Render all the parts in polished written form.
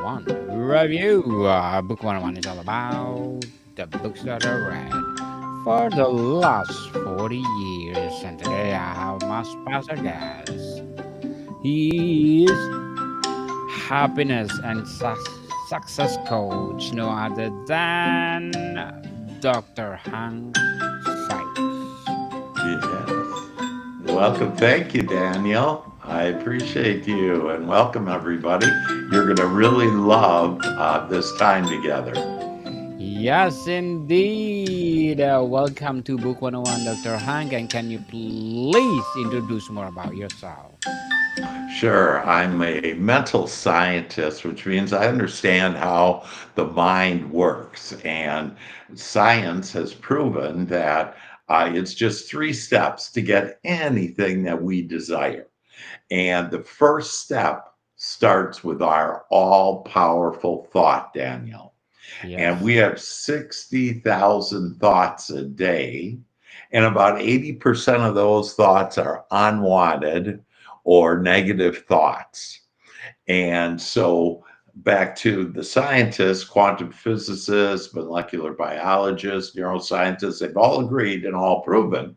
101 review. Book 101 is all about the books that I read for the last 40 years. And today I have my special guest. He is happiness and success coach, no other than Dr. Hank Seitz. Yes. Welcome. Thank you, Daniel. I appreciate you and welcome everybody. You're going to really love this time together. Yes, indeed. Welcome to Book 101, Dr. Hank. And can you please introduce more about yourself? Sure, I'm a mental scientist, which means I understand how the mind works. And science has proven that it's just three steps to get anything that we desire. And the first step starts with our all powerful thought, Daniel. And Yes. we have 60,000 thoughts a day. And about 80% of those thoughts are unwanted or negative thoughts. And so, back to the scientists, quantum physicists, molecular biologists, neuroscientists, they've all agreed and all proven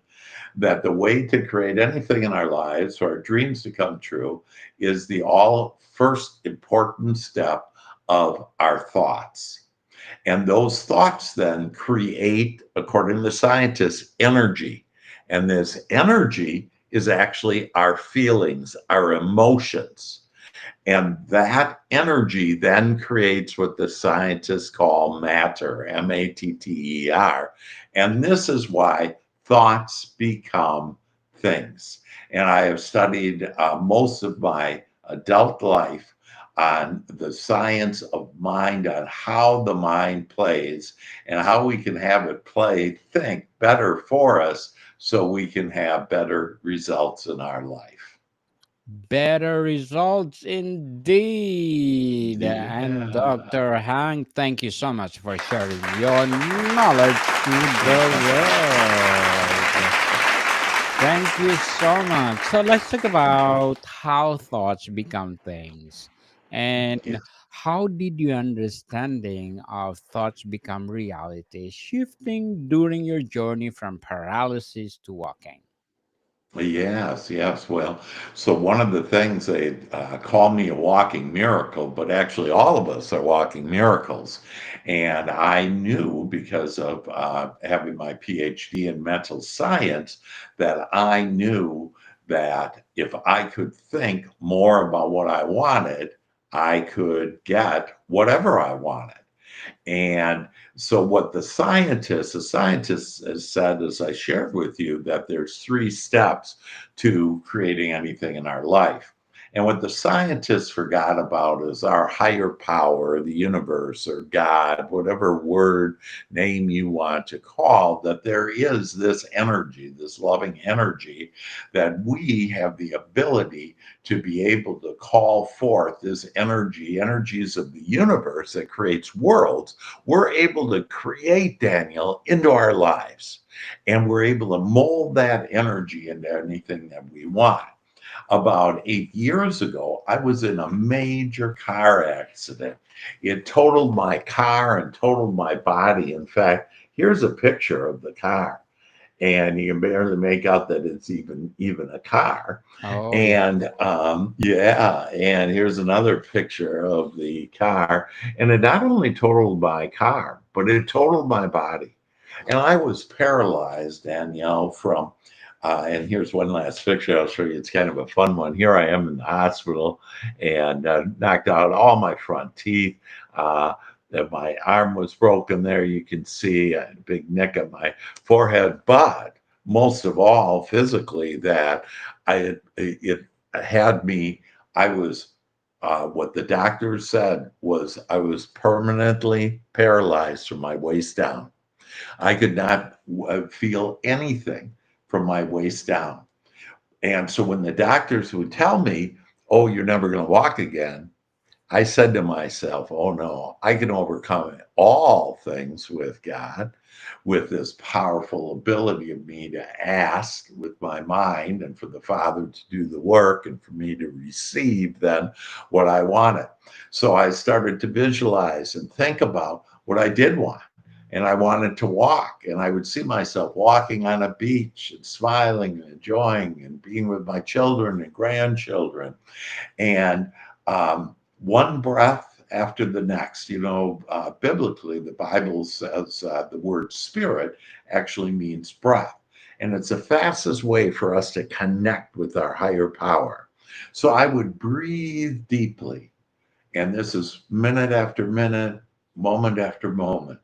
that the way to create anything in our lives for our dreams to come true is the all first important step of our thoughts. And those thoughts then create, according to scientists, energy. And this energy is actually our feelings, our emotions. And that energy then creates what the scientists call matter, matter. And this is why thoughts become things. And I have studied most of my adult life on the science of mind, on how the mind plays and how we can have it play, think better for us so we can have better results in our life. Better results indeed. And Yeah. Dr. Hank, thank you so much for sharing your knowledge to the world. Thank you so much. So let's talk about how thoughts become things. And Yes. how did your understanding of thoughts become reality, shifting during your journey from paralysis to walking? Yes, yes. Well, so one of the things they call me a walking miracle, but actually all of us are walking miracles. And I knew because of having my PhD in mental science that I knew that if I could think more about what I wanted, I could get whatever I wanted. And so, what the scientists has said, as I shared with you, that there's three steps to creating anything in our life. And what the scientists forgot about is our higher power, the universe or God, whatever word name you want to call, that there is this energy, this loving energy, that we have the ability to be able to call forth this energy, energies of the universe that creates worlds. We're able to create, Daniel, into our lives. And we're able to mold that energy into anything that we want. About 8 years ago, I was in a major car accident. It totaled my car and totaled my body. In fact, here's a picture of the car, and you can barely make out that it's even a car. Oh, yeah. And yeah, and here's another picture of the car, and it not only totaled my car, but it totaled my body, and I was paralyzed, Danielle, from. And here's one last picture I'll show you. It's kind of a fun one. Here I am in the hospital and knocked out all my front teeth. That my arm was broken there. You can see I had a big nick on my forehead, but most of all, physically, that it had me. I was what the doctors said was I was permanently paralyzed from my waist down. I could not feel anything from my waist down. And so when the doctors would tell me, "Oh, you're never going to walk again," I said to myself, oh no, I can overcome all things with God, with this powerful ability of me to ask with my mind and for the Father to do the work and for me to receive then what I wanted. So I started to visualize and think about what I did want. And I wanted to walk, and I would see myself walking on a beach and smiling and enjoying and being with my children and grandchildren. And one breath after the next. Biblically, the Bible says the word spirit actually means breath. And it's the fastest way for us to connect with our higher power. So I would breathe deeply. And this is minute after minute, moment after moment,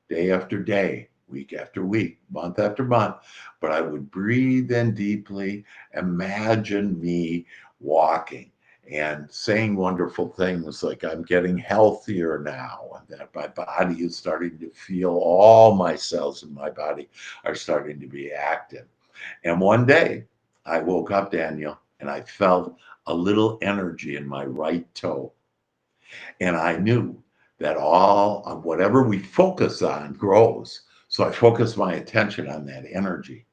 day after day, week after week, month after month. But I would breathe in deeply, imagine me walking and saying wonderful things like I'm getting healthier now, and that my body is starting to feel, all my cells in my body are starting to be active. And one day I woke up, Daniel, and I felt a little energy in my right toe. And I knew that all of whatever we focus on grows. So I focused my attention on that energy.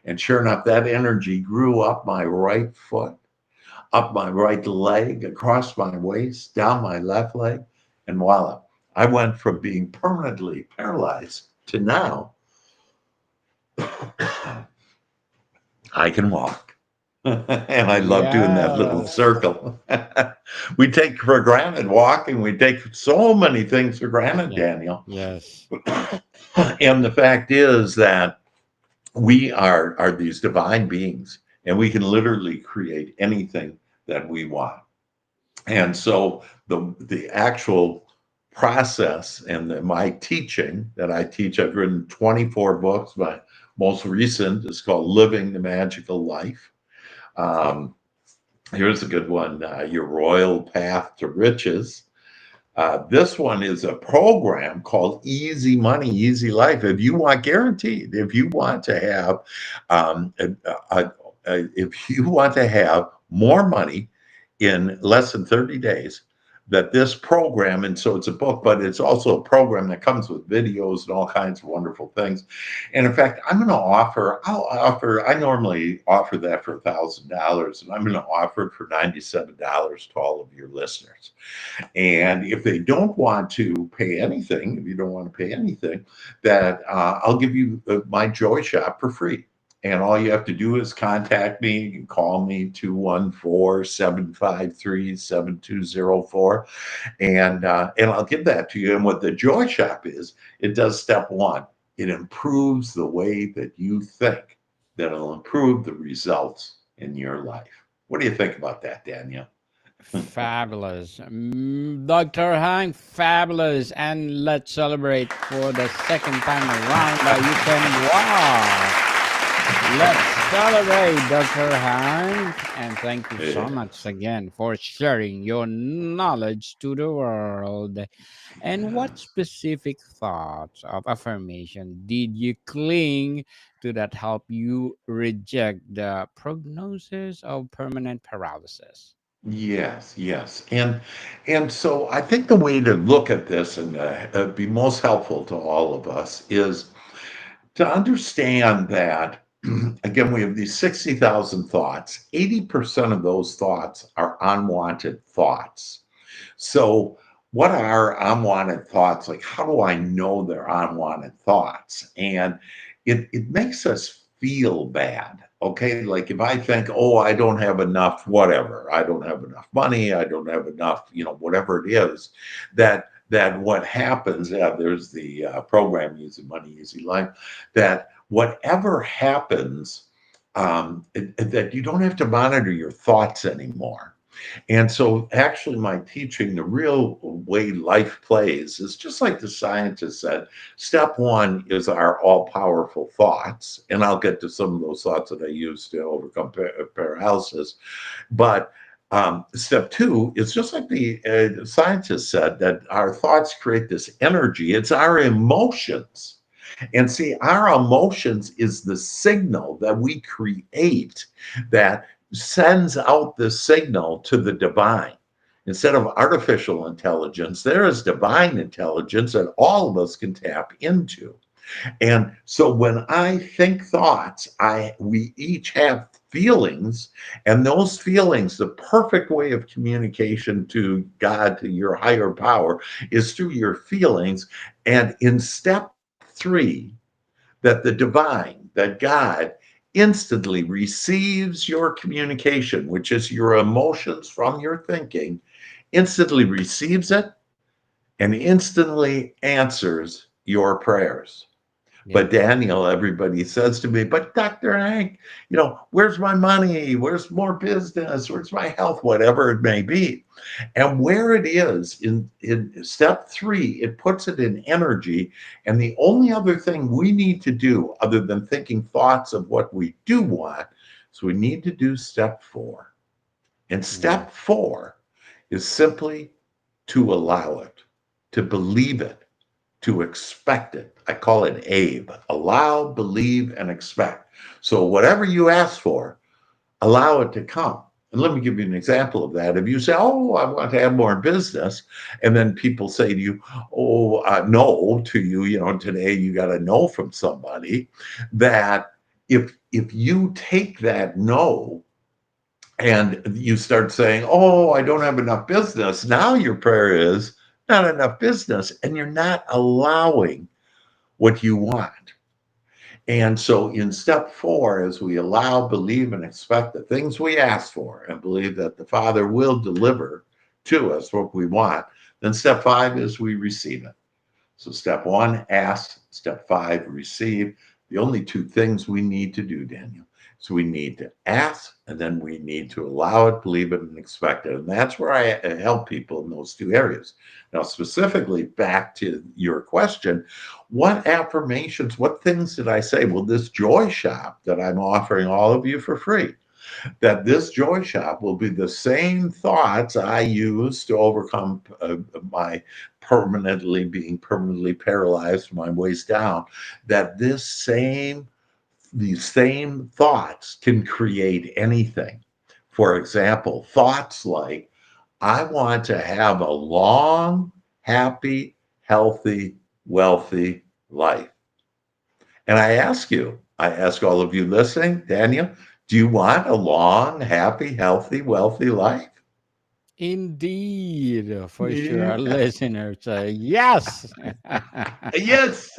And sure enough, that energy grew up my right foot, up my right leg, across my waist, down my left leg. And voila, I went from being permanently paralyzed to now I can walk. And I love doing that little Yes. circle. We take for granted walking. We take so many things for granted, Yeah. Daniel. Yes. And the fact is that we are these divine beings, and we can literally create anything that we want. And so the actual process and my teaching that I teach, I've written 24 books. My most recent is called Living the Magical Life. Um, Here's a good one, Your Royal Path to Riches. This one is a program called Easy Money, Easy Life. If you want guaranteed, if you want to have, if you want to have more money in less than 30 days, that this program, and so it's a book, but it's also a program that comes with videos and all kinds of wonderful things. And in fact, I normally offer that for $1,000, and I'm going to offer it for $97 to all of your listeners. And if they don't want to pay anything, if you don't want to pay anything, that I'll give you my Joy Shop for free. And all you have to do is contact me. You can call me 214-753-7204, and I'll give that to you. And what the Joy Shop is, it does step one. It improves the way that you think. That'll improve the results in your life. What do you think about that, Daniel? Fabulous. Dr. Hank, fabulous. And let's celebrate for the second time around that you can walk. Let's celebrate, Dr. Hank. And thank you so Yeah. much again for sharing your knowledge to the world. And what specific thoughts of affirmation did you cling to that help you reject the prognosis of permanent paralysis? Yes, yes. And so I think the way to look at this and be most helpful to all of us is to understand that, again, we have these 60,000 thoughts. 80% of those thoughts are unwanted thoughts. So, what are unwanted thoughts? Like, how do I know they're unwanted thoughts? And it makes us feel bad. Okay. Like, if I think, oh, I don't have enough, whatever, I don't have enough money, I don't have enough, whatever it is, that what happens, there's the program Easy Money, Easy Life, that whatever happens, that you don't have to monitor your thoughts anymore. And so, actually, my teaching, the real way life plays, is just like the scientist said. Step one is our all powerful thoughts. And I'll get to some of those thoughts that I use to overcome paralysis. But step two is just like the scientist said, that our thoughts create this energy. It's our emotions. And see, our emotions is the signal that we create that sends out the signal to the divine. Instead of artificial intelligence, there is divine intelligence that all of us can tap into. And so when I think thoughts, I we each have feelings, and those feelings, the perfect way of communication to God, to your higher power, is through your feelings. And in step three, that the divine, that God instantly receives your communication, which is your emotions from your thinking, instantly receives it and instantly answers your prayers. Yeah. But Daniel, everybody says to me, but Dr. Hank, where's my money? Where's more business? Where's my health? Whatever it may be. And where it is in step three, it puts it in energy. And the only other thing we need to do, other than thinking thoughts of what we do want, is we need to do step four. And Yeah. step four is simply to allow it, to believe it, to expect it. I call it ABE: allow, believe, and expect. So whatever you ask for, allow it to come. And let me give you an example of that. If you say, "Oh, I want to have more business," and then people say to you, "Oh, no," to you, today you got a no from somebody. That if you take that no and you start saying, "Oh, I don't have enough business," now your prayer is not enough business, and you're not allowing what you want. And so in step four, as we allow, believe, and expect the things we ask for and believe that the Father will deliver to us what we want, then step five is we receive it. So step one, ask. Step five, receive. The only two things we need to do, Daniel, is we need to ask, and then we need to allow it, believe it, and expect it. And that's where I help people in those two areas. Now, specifically back to your question, what affirmations, what things did I say? Well, this joy shop that I'm offering all of you for free, that this joy shop will be the same thoughts I use to overcome my being permanently paralyzed from my waist down, that these same thoughts can create anything. For example, thoughts like, I want to have a long, happy, healthy, wealthy life. And I ask all of you listening, Daniel, do you want a long, happy, healthy, wealthy life? Indeed, for sure, our Yeah. listeners say yes. Yes.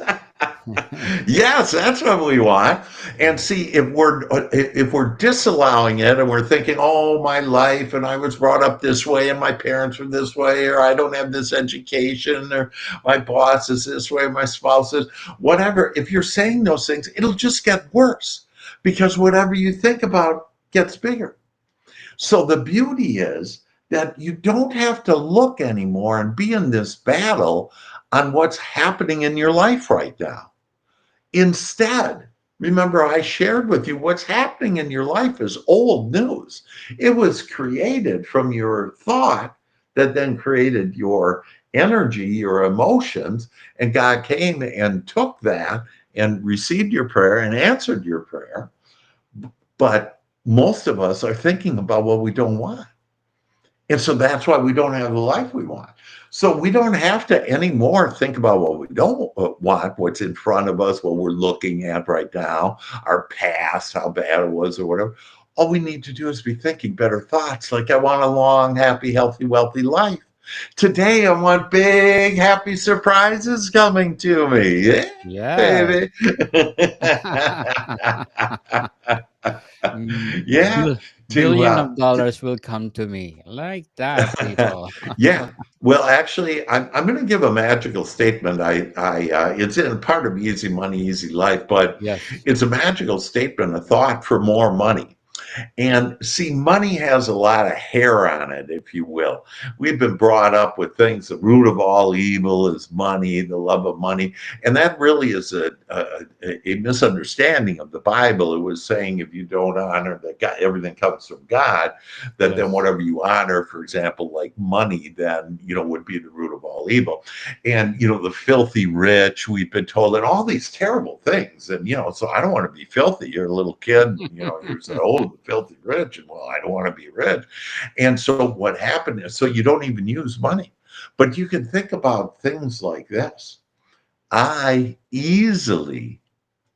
Yes, that's what we want. And Yeah. see, if we're disallowing it and we're thinking, oh, my life, and I was brought up this way, and my parents were this way, or I don't have this education, or my boss is this way, my spouse is whatever. If you're saying those things, it'll just get worse because whatever you think about gets bigger. So the beauty is that you don't have to look anymore and be in this battle on what's happening in your life right now. Instead, remember, I shared with you what's happening in your life is old news. It was created from your thought that then created your energy, your emotions, and God came and took that and received your prayer and answered your prayer. But most of us are thinking about what we don't want. And so that's why we don't have the life we want. So we don't have to anymore think about what we don't want, what's in front of us, what we're looking at right now, our past, how bad it was, or whatever. All we need to do is be thinking better thoughts like, I want a long, happy, healthy, wealthy life. Today, I want big, happy surprises coming to me. Yeah, Yes. baby. Yeah, to Billion of dollars will come to me like that, people. yeah. Well, actually, I'm going to give a magical statement. It's in part of Easy Money, Easy Life, but Yes. it's a magical statement, a thought for more money. And see, money has a lot of hair on it, if you will. We've been brought up with things. The root of all evil is money, the love of money. And that really is a misunderstanding of the Bible. It was saying if you don't honor that God, everything comes from God, that then Yes. whatever you honor, for example, like money, then, would be the root of all evil. And, the filthy rich, we've been told, and all these terrible things. And, so I don't want to be filthy. You're a little kid, you're so old. filthy rich. And well, I don't want to be rich. And so what happened is, so you don't even use money. But you can think about things like this. I easily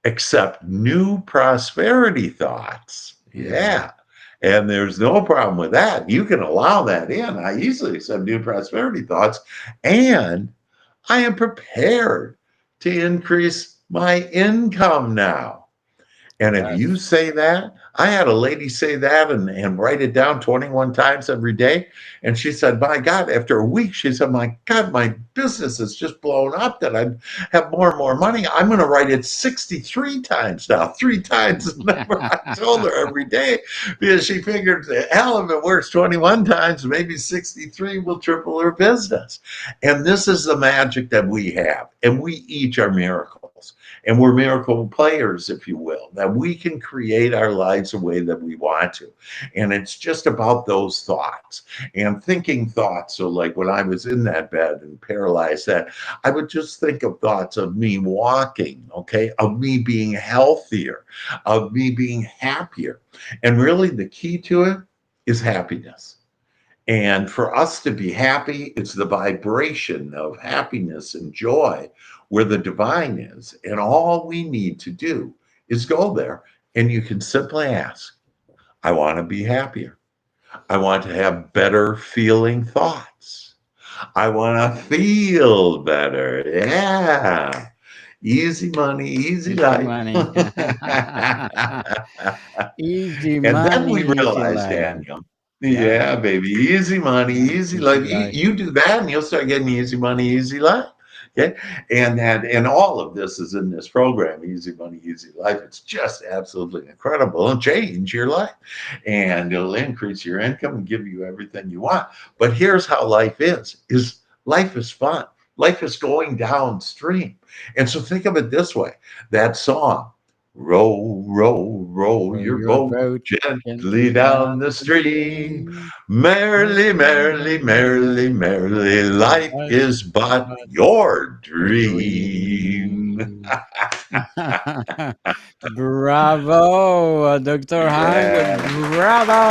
accept new prosperity thoughts. Yeah. Yeah. And there's no problem with that. You can allow that in. I easily accept new prosperity thoughts. And I am prepared to increase my income now. And if you Yes. say that, I had a lady say that and write it down 21 times every day. And she said, my God, after a week, she said, my God, my business is just blown up that I have more and more money. I'm going to write it 63 times now, three times the number I told her every day, because she figured, hell, if it works 21 times, maybe 63 will triple her business. And this is the magic that we have. And we each are miracles. And we're miracle players, if you will, that we can create our lives the way that we want to. And it's just about those thoughts and thinking thoughts. So, like when I was in that bed and paralyzed, that I would just think of thoughts of me walking, okay, of me being healthier, of me being happier. And really, the key to it is happiness. And for us to be happy, it's the vibration of happiness and joy where the divine is. And all we need to do is go there. And you can simply ask, I want to be happier. I want to have better feeling thoughts. I want to feel better. Yeah. Easy money, easy Easy life. money. Easy And then money, we easy realized, life. Daniel, Yeah. yeah, baby, easy money, easy Easy life. life. You do that, and you'll start getting easy money, easy life. Okay, and all of this is in this program, Easy Money, Easy Life. It's just absolutely incredible. It'll change your life, and it'll increase your income and give you everything you want. But here's how life is life is fun. Life is going downstream. And so think of it this way: that song, row, row, row Row your your boat boat gently gently down down the the stream. stream. Merrily, Merrily, merrily, merrily, merrily, merrily, merrily, life life is but but your a dream. dream. Bravo, Dr. Hollywood. Yeah. Bravo.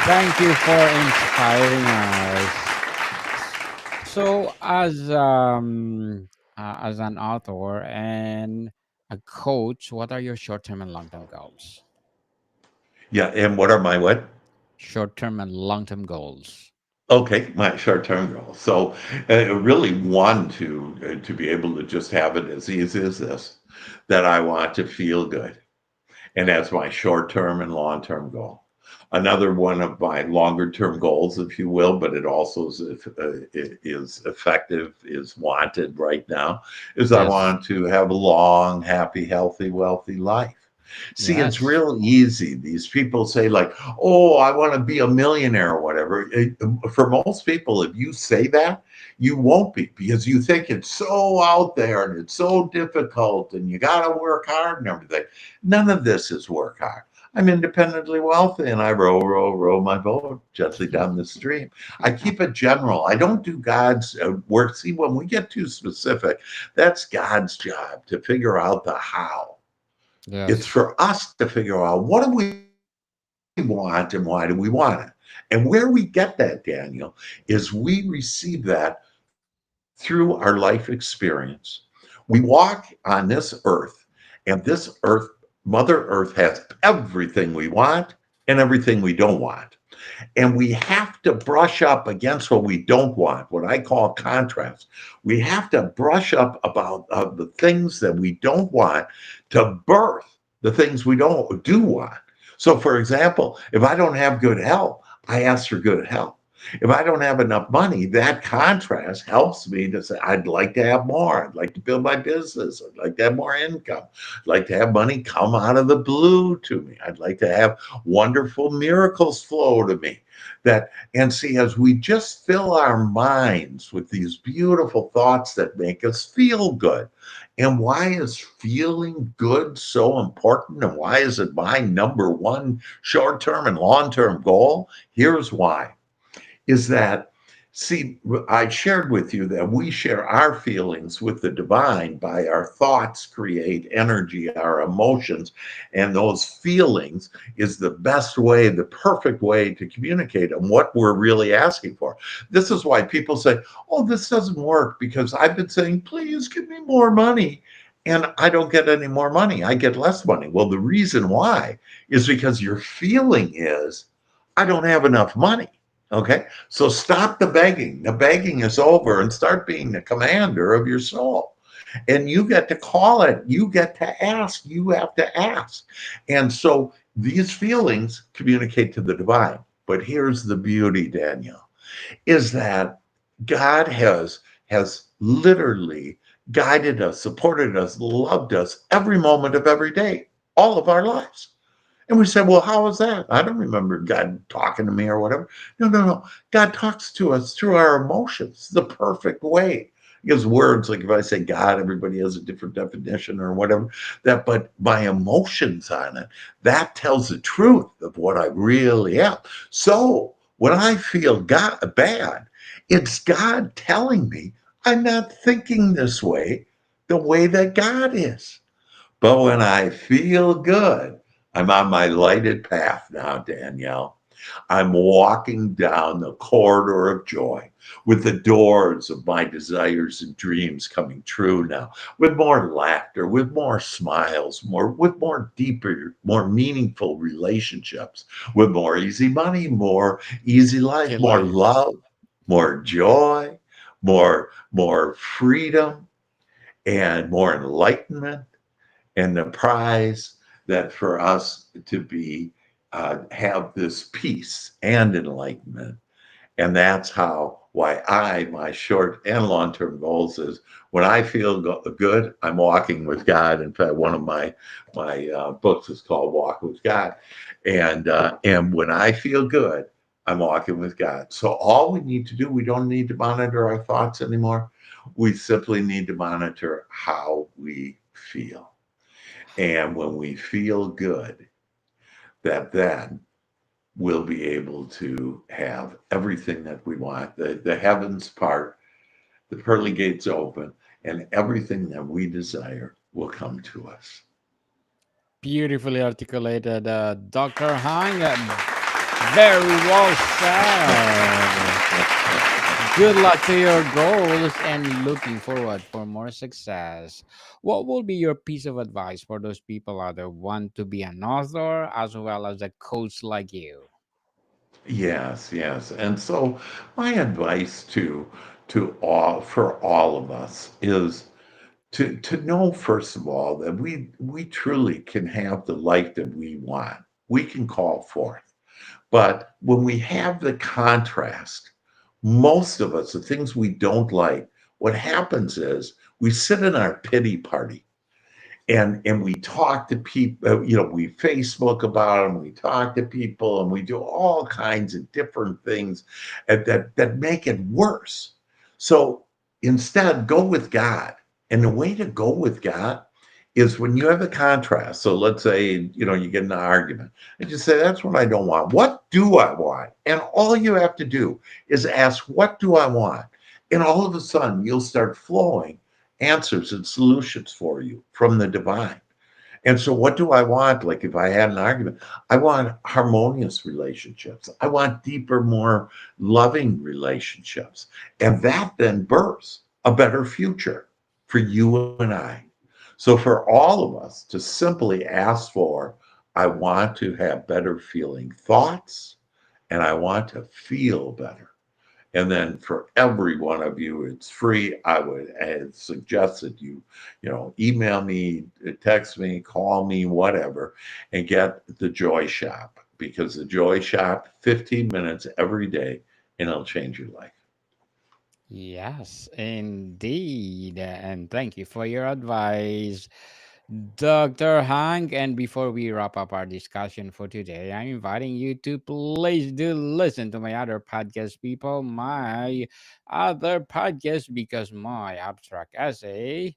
Thank you for inspiring us. So, as an author and a coach, what are your short-term and long-term goals? Yeah, and what are my what? Short-term and long-term goals. Okay, my short-term goal. So, really, one to be able to just have it as easy as this, that I want to feel good. And that's my short term and long term goal. Another one of my longer term goals, if you will, but it also is effective, is wanted right now, is I Yes. want to have a long, happy, healthy, wealthy life. See, it's Yes. real easy. These people say, like, oh, I want to be a millionaire or whatever. For most people, if you say that, you won't be because you think it's so out there and it's so difficult and you got to work hard and everything. None of this is work hard. I'm independently wealthy and I row, row, row my boat gently down the stream. I keep it general. I don't do God's work. See, when we get too specific, that's God's job to figure out the how. It's Yes. for us to figure out what do we want and why do we want it. And where we get that, Daniel, is we receive that through our life experience. We walk on this earth, and this earth, Mother Earth, has everything we want and everything we don't want. And we have to brush up against what we don't want, what I call contrast. We have to brush up about the things that we don't want to birth the things we don't do want. So, for example, if I don't have good health, I ask for good health. If I don't have enough money, that contrast helps me to say, I'd like to have more. I'd like to build my business. I'd like to have more income. I'd like to have money come out of the blue to me. I'd like to have wonderful miracles flow to me. That and see, as we just fill our minds with these beautiful thoughts that make us feel good. And why is feeling good so important? And why is it my number one short term and long term goal? Here's why is that See, I shared with you that we share our feelings with the divine by our thoughts create energy, our emotions, and those feelings is the best way, the perfect way to communicate and what we're really asking for. This is why people say, "Oh, this doesn't work," because I've been saying, "Please give me more money." And I don't get any more money. I get less money. Well, the reason why is because your feeling is, I don't have enough money. Okay. So stop the begging. The begging is over and start being the commander of your soul. And you get to call it. You get to ask. You have to ask. And so these feelings communicate to the divine. But here's the beauty, Danielle, is that God has literally guided us, supported us, loved us every moment of every day, all of our lives. And we said, well, how was that? I don't remember God talking to me or whatever. No, no, no. God talks to us through our emotions the perfect way. Because words, like if I say God, everybody has a different definition or whatever. That, but my emotions on it, that tells the truth of what I really am. So when I feel God bad, it's God telling me I'm not thinking this way, the way that God is. But when I feel good, I'm on my lighted path now, Danielle. I'm walking down the corridor of joy with the doors of my desires and dreams coming true now, with more laughter, with more smiles, with more deeper, more meaningful relationships, with more easy money, more easy life, Easy more life. love, more joy, more freedom, and more enlightenment, and the prize that for us to be have this peace and enlightenment. And that's how why my short and long term goals is when I feel good, I'm walking with God. In fact, one of my books is called Walk with God, and when I feel good, I'm walking with God. So all we need to do, we don't need to monitor our thoughts anymore. We simply need to monitor how we feel. And when we feel good, that then we'll be able to have everything that we want. The heavens part, the pearly gates open, and everything that we desire will come to us. Beautifully articulated, Dr. Hang. Very well said. Good luck to your goals and looking forward for more success. What will be your piece of advice for those people out there want to be an author as well as a coach like you? Yes, yes. And so my advice to all for all of us is to know first of all that we truly can have the life that we want. We can call forth. But when we have the contrast, most of us, the things we don't like, what happens is we sit in our pity party and we talk to people, we Facebook about them, we talk to people, and we do all kinds of different things that make it worse. So instead, go with God. And the way to go with God is when you have a contrast. So let's say, you get in an argument and you say, that's what I don't want. What do I want? And all you have to do is ask, what do I want? And all of a sudden, you'll start flowing answers and solutions for you from the divine. And so, what do I want? Like, if I had an argument, I want harmonious relationships. I want deeper, more loving relationships. And that then births a better future for you and I. So, for all of us to simply ask for, I want to have better feeling thoughts and I want to feel better. And then for every one of you, it's free. I would suggest that you email me, text me, call me, whatever, and get the Joy Shop because the Joy Shop, 15 minutes every day, and it'll change your life. Yes, indeed. And thank you for your advice, Dr. Hank. And before we wrap up our discussion for today, I'm inviting you to please do listen to my other podcast, people. My other podcast, because my abstract essay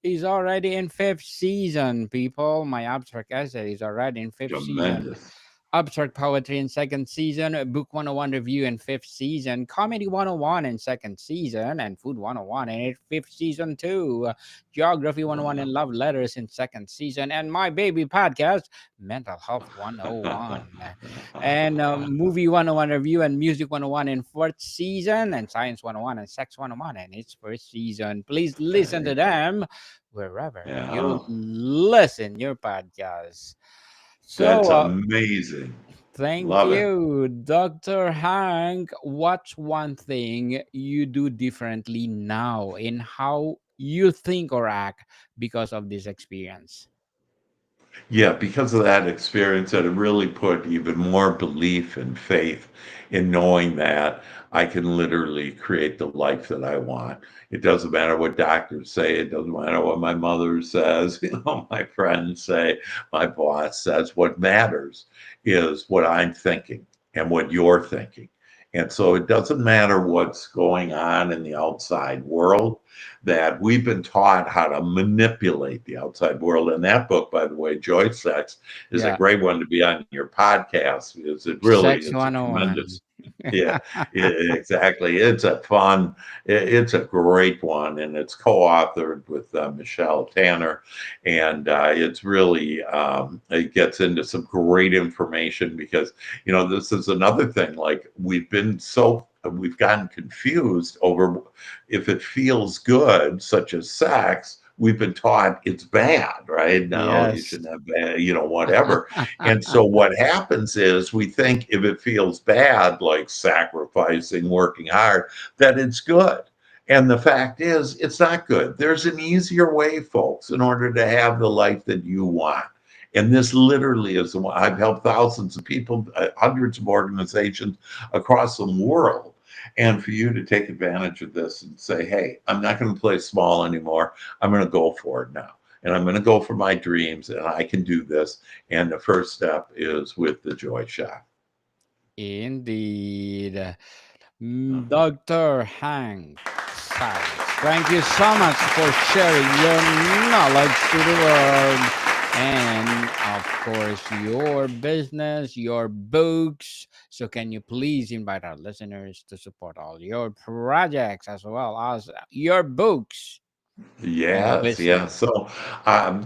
is already in fifth season, people. My abstract essay is already in fifth season. Tremendous. Abstract Poetry in second season, Book 101 Review in fifth season, Comedy 101 in second season, and Food 101 in its fifth season too, Geography 101 and Love Letters in second season, and my baby podcast, Mental Health 101, and Movie 101 Review and Music 101 in fourth season, and Science 101 and Sex 101 in its first season. Please listen to them wherever you Yeah, listen your podcast. So, that's amazing. thank Love it. you, Dr. Hank. What's one thing you do differently now in how you think or act because of this experience? Yeah, because of that experience, it really put even more belief and faith in knowing that I can literally create the life that I want. It doesn't matter what doctors say, it doesn't matter what my mother says, my friends say, my boss says. What matters is what I'm thinking and what you're thinking. And so it doesn't matter what's going on in the outside world, that we've been taught how to manipulate the outside world. And that book, by the way, Joy Sex, is a Yeah, great one to be on your podcast because it really Sex is a 101. tremendous. Yeah, exactly. It's a fun, it's a great one, and it's co-authored with Michelle Tanner, and it's really it gets into some great information because this is another thing. Like we've gotten confused over if it feels good, such as sex, we've been taught it's bad, right? No, you Yes. shouldn't have bad, whatever. And so what happens is we think if it feels bad, like sacrificing, working hard, that it's good. And the fact is, it's not good. There's an easier way, folks, in order to have the life that you want. And this literally is the one. I've helped thousands of people, hundreds of organizations across the world, and for you to take advantage of this and say, hey, I'm not going to play small anymore. I'm going to go for it now. And I'm going to go for my dreams, and I can do this. And the first step is with the Joy Shot. Indeed. Uh-huh. Dr. Hank Seitz, thank you so much for sharing your knowledge to the world and, of course, your business, your books. So, can you please invite our listeners to support all your projects as well as your books and Yes, yes. business? So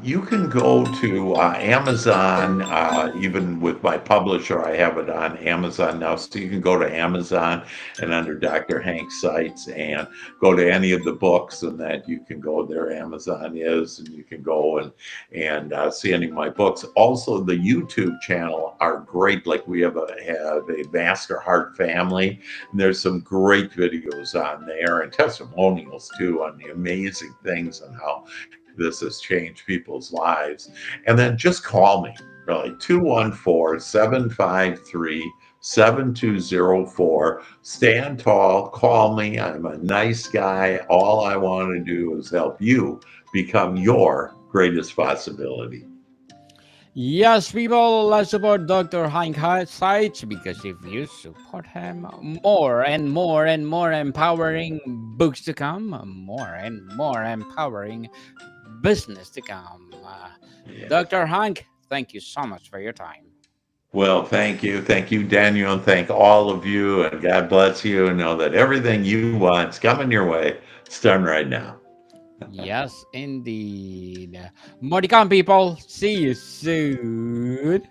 you can go to Amazon, even with my publisher, I have it on Amazon now. So you can go to Amazon and under Dr. Hank Sites and go to any of the books, and that you can go there. Amazon is, and you can go and see any of my books. Also, the YouTube channel are great. Like we have a Master Heart Family, and there's some great videos on there and testimonials too on the amazing things and how this has changed people's lives. And then just call me, really, 214-753-7204. Stand tall, call me. I'm a nice guy. All I want to do is help you become your greatest possibility. Yes, people, let's support Dr. Hank Seitz because if you support him, more and more and more empowering books to come, more and more empowering business to come. Yeah. Dr. Hank, thank you so much for your time. Well, thank you. Thank you, Daniel, and thank all of you. And God bless you. And know that everything you want is coming your way. It's done right now. Yes, indeed. More to come, people. See you soon.